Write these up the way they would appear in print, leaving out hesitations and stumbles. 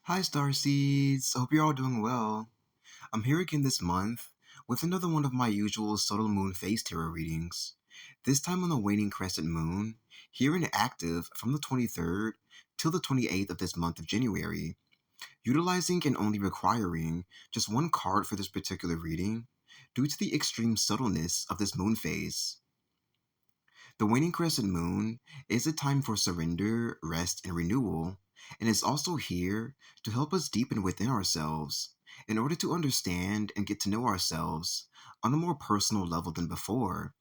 Hi, Starseeds. I hope you're all doing well. I'm here again this month with another one of my usual subtle moon phase tarot readings. This time on the waning crescent moon, here and active from the 23rd till the 28th of this month of January, utilizing and only requiring just one card for this particular reading due to the extreme subtleness of this moon phase. The waning crescent moon is a time for surrender, rest, and renewal, and is also here to help us deepen within ourselves in order to understand and get to know ourselves on a more personal level than before,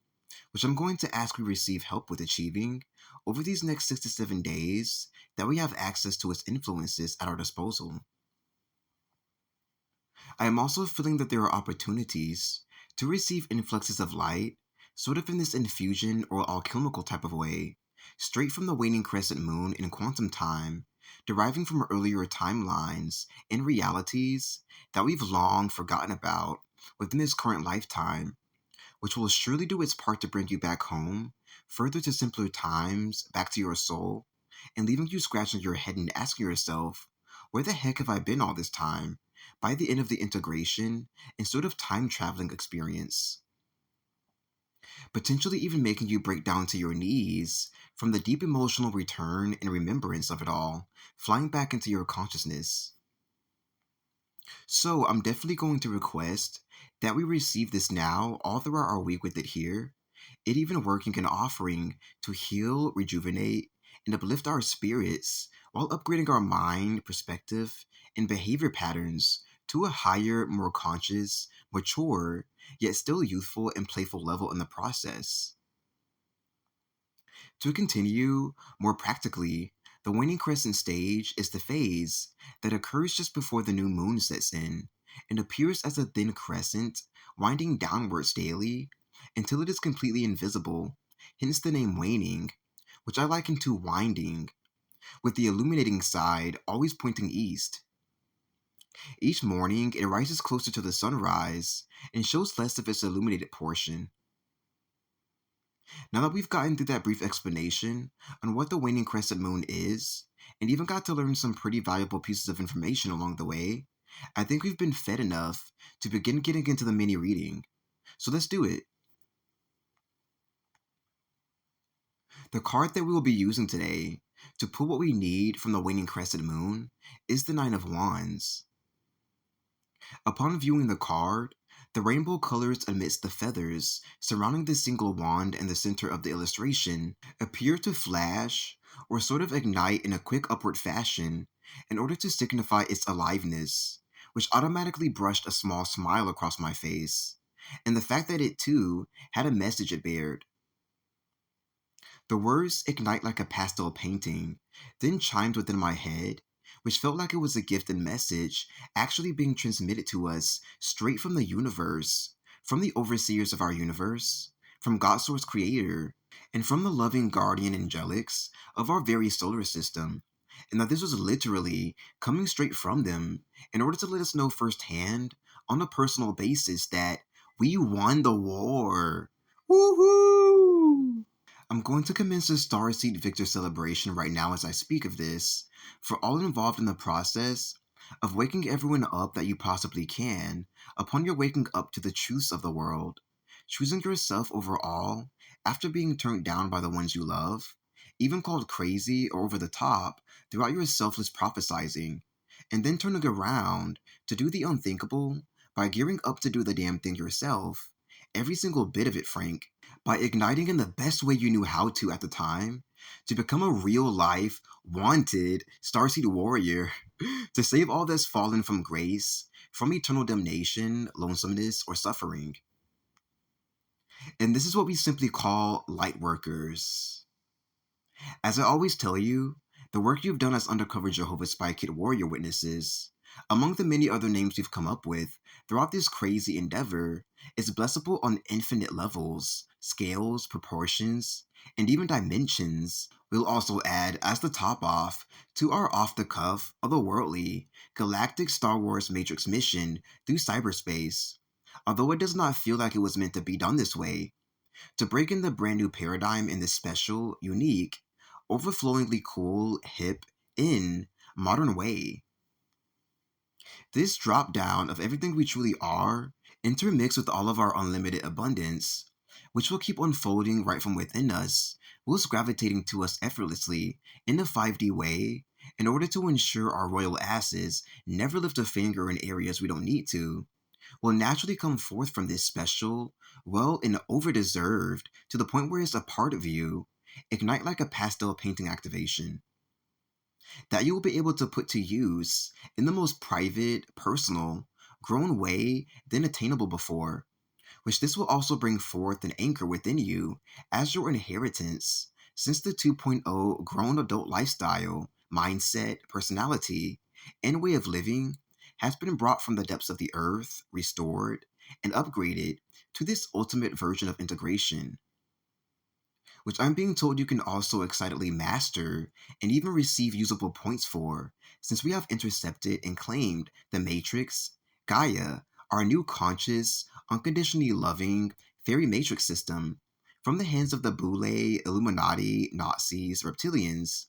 which I'm going to ask we receive help with achieving over these next 6 to 7 days that we have access to its influences at our disposal. I am also feeling that there are opportunities to receive influxes of light, sort of in this infusion or alchemical type of way, straight from the waning crescent moon in quantum time, deriving from earlier timelines and realities that we've long forgotten about within this current lifetime, which will surely do its part to bring you back home, further to simpler times, back to your soul, and leaving you scratching your head and asking yourself, where the heck have I been all this time? By the end of the integration and sort of time traveling experience, potentially even making you break down to your knees from the deep emotional return and remembrance of it all, flying back into your consciousness. So, I'm definitely going to request that we receive this now all throughout our week with it here, it even working and offering to heal, rejuvenate, and uplift our spirits while upgrading our mind, perspective, and behavior patterns to a higher, more conscious, mature, yet still youthful and playful level in the process. To continue, more practically, the waning crescent stage is the phase that occurs just before the new moon sets in and appears as a thin crescent winding downwards daily until it is completely invisible, hence the name waning, which I liken to winding, with the illuminating side always pointing east. Each morning, it rises closer to the sunrise and shows less of its illuminated portion. Now that we've gotten through that brief explanation on what the waning crescent moon is, and even got to learn some pretty valuable pieces of information along the way, I think we've been fed enough to begin getting into the mini reading. So let's do it. The card that we will be using today to pull what we need from the waning crescent moon is the Nine of Wands. Upon viewing the card, the rainbow colors amidst the feathers surrounding the single wand in the center of the illustration appear to flash or sort of ignite in a quick upward fashion in order to signify its aliveness, which automatically brushed a small smile across my face, and the fact that it too had a message it bared. The words ignite like a pastel painting, then chimed within my head, which felt like it was a gift and message actually being transmitted to us straight from the universe, from the overseers of our universe, from God's source creator, and from the loving guardian angelics of our very solar system. And that this was literally coming straight from them in order to let us know firsthand, on a personal basis, that we won the war. Woohoo! I'm going to commence the Starseed Victor celebration right now as I speak of this, for all involved in the process of waking everyone up that you possibly can upon your waking up to the truths of the world, choosing yourself over all after being turned down by the ones you love, even called crazy or over the top throughout your selfless prophesizing, and then turning around to do the unthinkable by gearing up to do the damn thing yourself, every single bit of it, Frank, by igniting in the best way you knew how to at the time, to become a real life, wanted Starseed warrior, to save all that's fallen from grace, from eternal damnation, lonesomeness, or suffering. And this is what we simply call light workers. As I always tell you, the work you've done as undercover Jehovah's Spy Kid warrior witnesses, among the many other names we've come up with throughout this crazy endeavor, is blessable on infinite levels, scales, proportions, and even dimensions. We'll also add, as the top off, to our off-the-cuff, otherworldly, galactic Star Wars Matrix mission through cyberspace, although it does not feel like it was meant to be done this way, to break in the brand new paradigm in this special, unique, overflowingly cool, hip, in, modern way. This drop down of everything we truly are, intermixed with all of our unlimited abundance, which will keep unfolding right from within us, whilst gravitating to us effortlessly in a 5D way, in order to ensure our royal asses never lift a finger in areas we don't need to, will naturally come forth from this special, well, and over-deserved, to the point where it's a part of you, ignite like a pastel painting activation that you will be able to put to use in the most private, personal, grown way than attainable before, which this will also bring forth an anchor within you as your inheritance, since the 2.0 grown adult lifestyle, mindset, personality, and way of living has been brought from the depths of the earth, restored, and upgraded to this ultimate version of integration, which I'm being told you can also excitedly master and even receive usable points for, since we have intercepted and claimed the Matrix, Gaia, our new conscious, unconditionally loving fairy matrix system, from the hands of the Boule, Illuminati, Nazis, reptilians,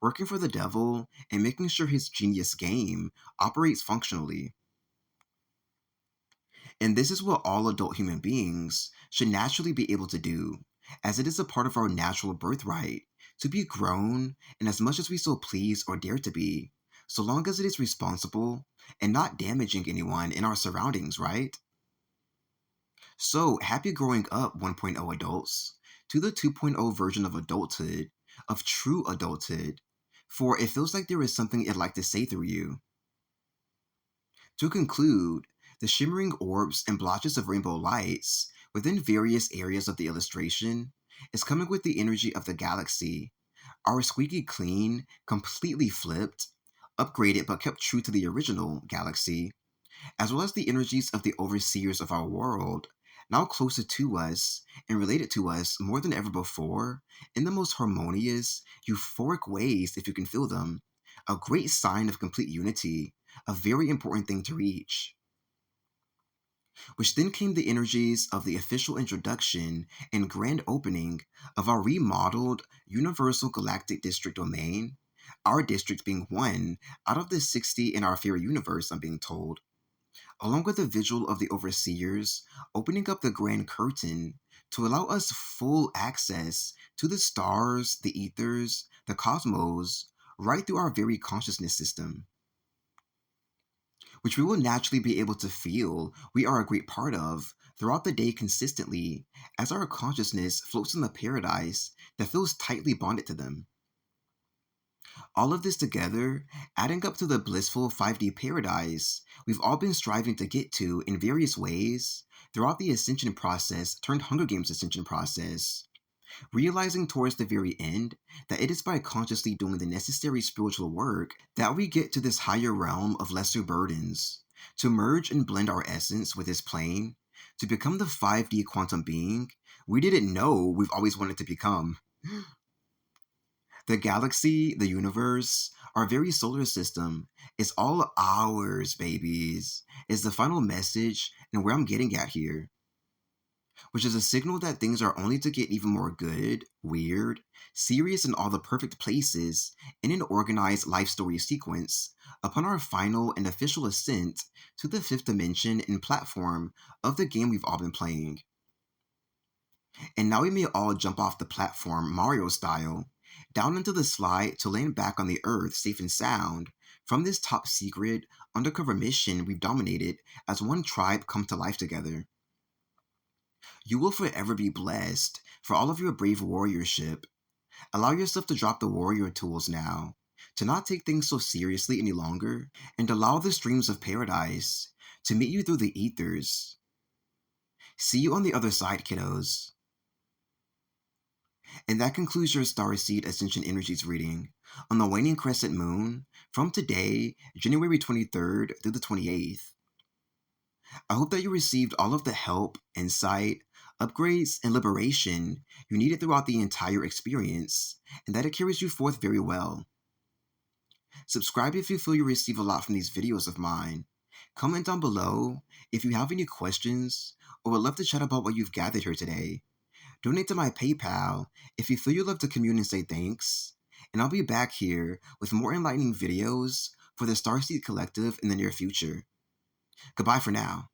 working for the devil and making sure his genius game operates functionally. And this is what all adult human beings should naturally be able to do, as it is a part of our natural birthright to be grown in as much as we so please or dare to be, so long as it is responsible and not damaging anyone in our surroundings, right? So, happy growing up 1.0 adults to the 2.0 version of adulthood, of true adulthood, for it feels like there is something I'd like to say through you. To conclude, the shimmering orbs and blotches of rainbow lights within various areas of the illustration is coming with the energy of the galaxy, our squeaky clean, completely flipped, upgraded but kept true to the original galaxy, as well as the energies of the overseers of our world, now closer to us and related to us more than ever before, in the most harmonious, euphoric ways if you can feel them. A great sign of complete unity, a very important thing to reach. Which then came the energies of the official introduction and grand opening of our remodeled Universal Galactic District domain, our district being one out of the 60 in our fairy universe, I'm being told, along with the visual of the overseers opening up the grand curtain to allow us full access to the stars, the ethers, the cosmos, right through our very consciousness system, which we will naturally be able to feel we are a great part of throughout the day consistently as our consciousness floats in the paradise that feels tightly bonded to them. All of this together, adding up to the blissful 5D paradise we've all been striving to get to in various ways throughout the ascension process turned Hunger Games ascension process, realizing towards the very end that it is by consciously doing the necessary spiritual work that we get to this higher realm of lesser burdens, to merge and blend our essence with this plane, to become the 5D quantum being we didn't know we've always wanted to become. The galaxy, the universe, our very solar system is all ours, babies, is the final message and where I'm getting at here, which is a signal that things are only to get even more good, weird, serious in all the perfect places in an organized life story sequence upon our final and official ascent to the fifth dimension and platform of the game we've all been playing. And now we may all jump off the platform Mario style, down into the slide to land back on the earth safe and sound from this top secret undercover mission we've dominated as one tribe come to life together. You will forever be blessed for all of your brave warriorship. Allow yourself to drop the warrior tools now, to not take things so seriously any longer, and allow the streams of paradise to meet you through the ethers. See you on the other side, kiddos. And that concludes your Starseed Ascension Energies reading on the waning crescent moon from today, January 23rd through the 28th. I hope that you received all of the help, insight, upgrades, and liberation you needed throughout the entire experience, and that it carries you forth very well. Subscribe if you feel you receive a lot from these videos of mine. Comment down below if you have any questions or would love to chat about what you've gathered here today. Donate to my PayPal if you feel you'd love to commune and say thanks. And I'll be back here with more enlightening videos for the Starseed Collective in the near future. Goodbye for now.